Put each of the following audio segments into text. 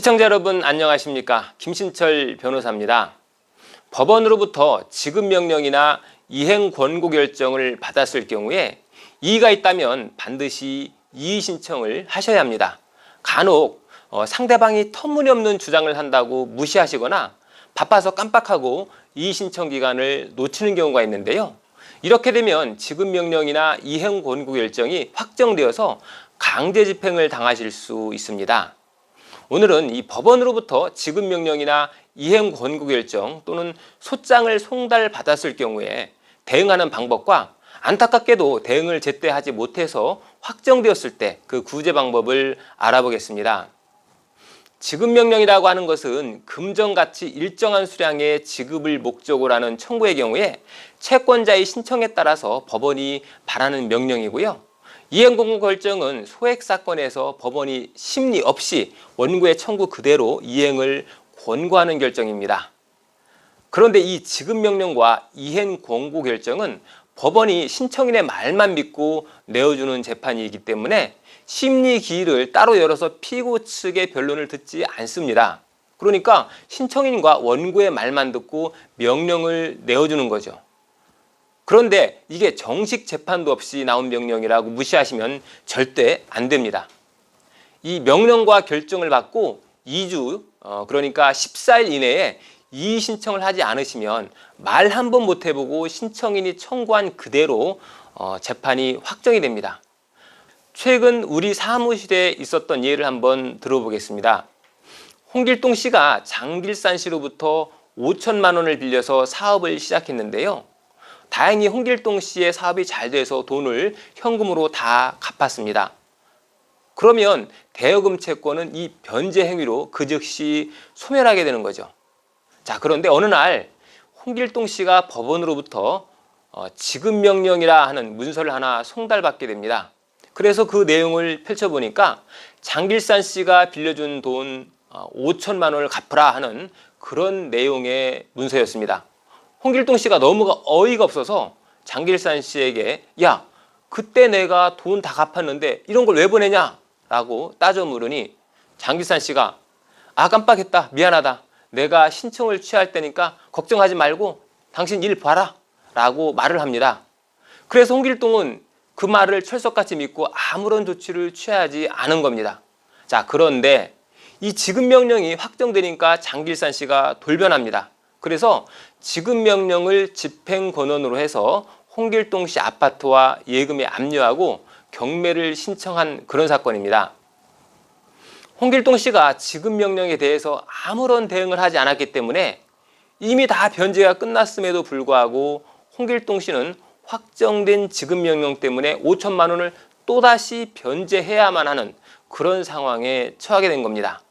시청자 여러분 안녕하십니까? 김신철 변호사입니다. 법원으로부터 지급명령이나 이행권고 결정을 받았을 경우에 이의가 있다면 반드시 이의 신청을 하셔야 합니다. 간혹 상대방이 터무니없는 주장을 한다고 무시하시거나 바빠서 깜빡하고 이의 신청 기간을 놓치는 경우가 있는데요. 이렇게 되면 지급명령이나 이행권고 결정이 확정되어서 강제 집행을 당하실 수 있습니다. 오늘은 이 법원으로부터 지급명령이나 이행권고 결정 또는 소장을 송달받았을 경우에 대응하는 방법과 안타깝게도 대응을 제때 하지 못해서 확정되었을 때 그 구제 방법을 알아보겠습니다. 지급명령이라고 하는 것은 금전가치 일정한 수량의 지급을 목적으로 하는 청구의 경우에 채권자의 신청에 따라서 법원이 발하는 명령이고요. 이행권고 결정은 소액 사건에서 법원이 심리 없이 원고의 청구 그대로 이행을 권고하는 결정입니다. 그런데 이 지급명령과 이행권고 결정은 법원이 신청인의 말만 믿고 내어주는 재판이기 때문에 심리 기일을 따로 열어서 피고 측의 변론을 듣지 않습니다. 그러니까 신청인과 원고의 말만 듣고 명령을 내어주는 거죠. 그런데 이게 정식 재판도 없이 나온 명령이라고 무시하시면 절대 안 됩니다. 이 명령과 결정을 받고 2주, 그러니까 14일 이내에 이의 신청을 하지 않으시면 말 한 번 못 해보고 신청인이 청구한 그대로 재판이 확정이 됩니다. 최근 우리 사무실에 있었던 예를 한번 들어보겠습니다. 홍길동 씨가 장길산 씨로부터 5천만 원을 빌려서 사업을 시작했는데요. 다행히 홍길동 씨의 사업이 잘 돼서 돈을 현금으로 다 갚았습니다. 그러면 대여금 채권은 이 변제 행위로 그 즉시 소멸하게 되는 거죠. 자, 그런데 어느 날 홍길동 씨가 법원으로부터 지급명령이라 하는 문서를 하나 송달받게 됩니다. 그래서 그 내용을 펼쳐보니까 장길산 씨가 빌려준 돈 5천만 원을 갚으라 하는 그런 내용의 문서였습니다. 홍길동 씨가 너무 어이가 없어서 장길산 씨에게 야, 그때 내가 돈 다 갚았는데 이런 걸 왜 보내냐? 라고 따져 물으니 장길산 씨가 깜빡했다. 미안하다. 내가 신청을 취할 때니까 걱정하지 말고 당신 일 봐라. 라고 말을 합니다. 그래서 홍길동은 그 말을 철석같이 믿고 아무런 조치를 취하지 않은 겁니다. 자, 그런데 이 지급명령이 확정되니까 장길산 씨가 돌변합니다. 그래서 지급명령을 집행권원으로 해서 홍길동 씨 아파트와 예금에 압류하고 경매를 신청한 그런 사건입니다. 홍길동 씨가 지급명령에 대해서 아무런 대응을 하지 않았기 때문에 이미 다 변제가 끝났음에도 불구하고 홍길동 씨는 확정된 지급명령 때문에 5천만 원을 또다시 변제해야만 하는 그런 상황에 처하게 된 겁니다.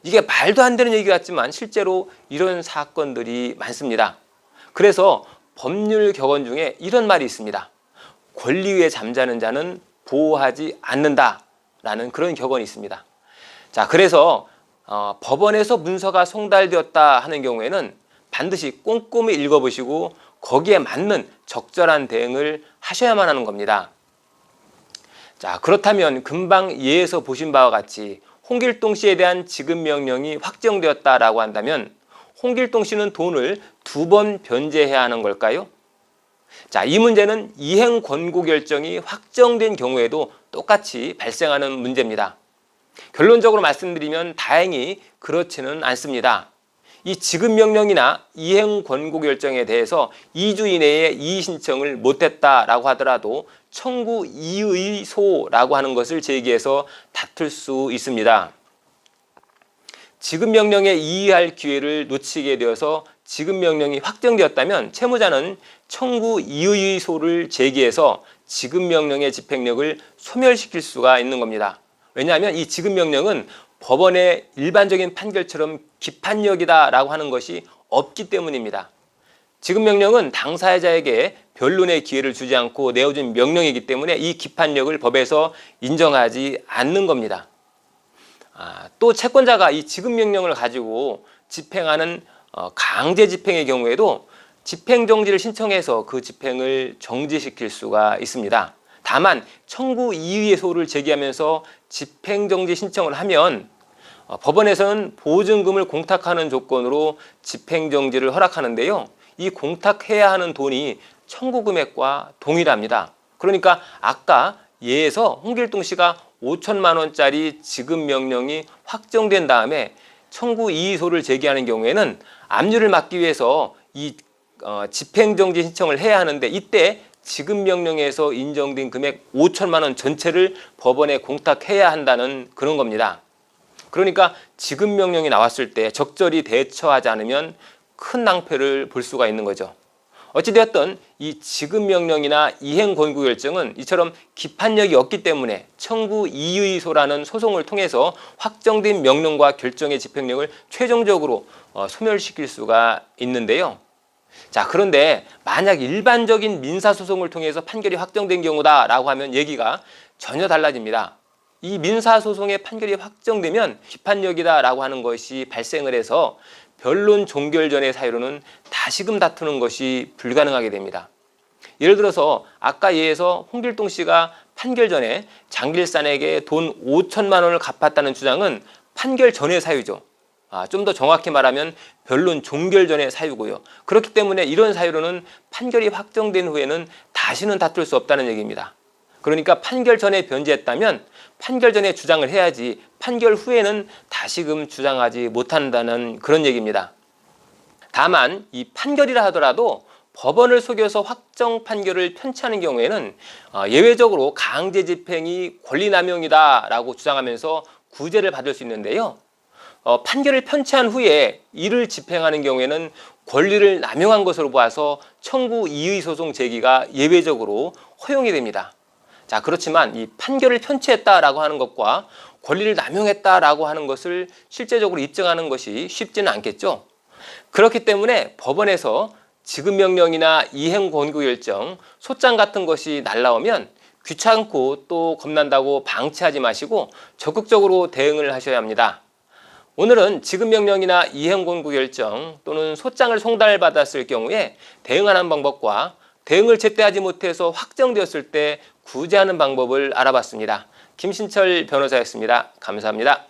이게 말도 안 되는 얘기 같지만 실제로 이런 사건들이 많습니다. 그래서 법률 격언 중에 이런 말이 있습니다. 권리 위에 잠자는 자는 보호하지 않는다라는 그런 격언이 있습니다. 자, 그래서 법원에서 문서가 송달되었다 하는 경우에는 반드시 꼼꼼히 읽어보시고 거기에 맞는 적절한 대응을 하셔야만 하는 겁니다. 자, 그렇다면 금방 예에서 보신 바와 같이 홍길동 씨에 대한 지급명령이 확정되었다라고 한다면 홍길동 씨는 돈을 2번 변제해야 하는 걸까요? 자, 이 문제는 이행권고 결정이 확정된 경우에도 똑같이 발생하는 문제입니다. 결론적으로 말씀드리면 다행히 그렇지는 않습니다. 이 지급명령이나 이행권고 결정에 대해서 2주 이내에 이의 신청을 못했다라고 하더라도 청구 이의소라고 하는 것을 제기해서 다툴 수 있습니다. 지급명령에 이의할 기회를 놓치게 되어서 지급명령이 확정되었다면 채무자는 청구 이의소를 제기해서 지급명령의 집행력을 소멸시킬 수가 있는 겁니다. 왜냐하면 이 지급명령은 법원의 일반적인 판결처럼 기판력이다라고 하는 것이 없기 때문입니다. 지급명령은 당사자에게 변론의 기회를 주지 않고 내어준 명령이기 때문에 이 기판력을 법에서 인정하지 않는 겁니다. 또 채권자가 이 지급명령을 가지고 집행하는 강제 집행의 경우에도 집행정지를 신청해서 그 집행을 정지시킬 수가 있습니다. 다만 청구 이의의 소를 제기하면서 집행정지 신청을 하면 법원에서는 보증금을 공탁하는 조건으로 집행정지를 허락하는데요. 이 공탁해야 하는 돈이 청구 금액과 동일합니다. 그러니까 아까 예에서 홍길동 씨가 5천만 원짜리 지급 명령이 확정된 다음에 청구 이의소를 제기하는 경우에는 압류를 막기 위해서 이 집행정지 신청을 해야 하는데, 이때 지급 명령에서 인정된 금액 5천만 원 전체를 법원에 공탁해야 한다는 그런 겁니다. 그러니까 지급 명령이 나왔을 때 적절히 대처하지 않으면 큰 낭패를 볼 수가 있는 거죠. 어찌되었든 이 지급 명령이나 이행 권고 결정은 이처럼 기판력이 없기 때문에 청구 이의소라는 소송을 통해서 확정된 명령과 결정의 집행력을 최종적으로 소멸시킬 수가 있는데요. 자, 그런데 만약 일반적인 민사소송을 통해서 판결이 확정된 경우다라고 하면 얘기가 전혀 달라집니다. 이 민사소송의 판결이 확정되면 기판력이다라고 하는 것이 발생을 해서 변론 종결 전의 사유로는 다시금 다투는 것이 불가능하게 됩니다. 예를 들어서 아까 예에서 홍길동 씨가 판결 전에 장길산에게 돈 5천만 원을 갚았다는 주장은 판결 전의 사유죠. 좀 더 정확히 말하면 변론 종결 전의 사유고요. 그렇기 때문에 이런 사유로는 판결이 확정된 후에는 다시는 다툴 수 없다는 얘기입니다. 그러니까 판결 전에 변제했다면 판결 전에 주장을 해야지 판결 후에는 다시금 주장하지 못한다는 그런 얘기입니다. 다만 이 판결이라 하더라도 법원을 속여서 확정 판결을 편취하는 경우에는 예외적으로 강제 집행이 권리남용이다라고 주장하면서 구제를 받을 수 있는데요. 판결을 편취한 후에 이를 집행하는 경우에는 권리를 남용한 것으로 봐서 청구 이의소송 제기가 예외적으로 허용이 됩니다. 자, 그렇지만 이 판결을 편취했다라고 하는 것과 권리를 남용했다라고 하는 것을 실제적으로 입증하는 것이 쉽지는 않겠죠. 그렇기 때문에 법원에서 지급명령이나 이행권고결정, 소장 같은 것이 날라오면 귀찮고 또 겁난다고 방치하지 마시고 적극적으로 대응을 하셔야 합니다. 오늘은 지급명령이나 이행권고결정 또는 소장을 송달받았을 경우에 대응하는 방법과 대응을 제때 하지 못해서 확정되었을 때 구제하는 방법을 알아봤습니다. 김신철 변호사였습니다. 감사합니다.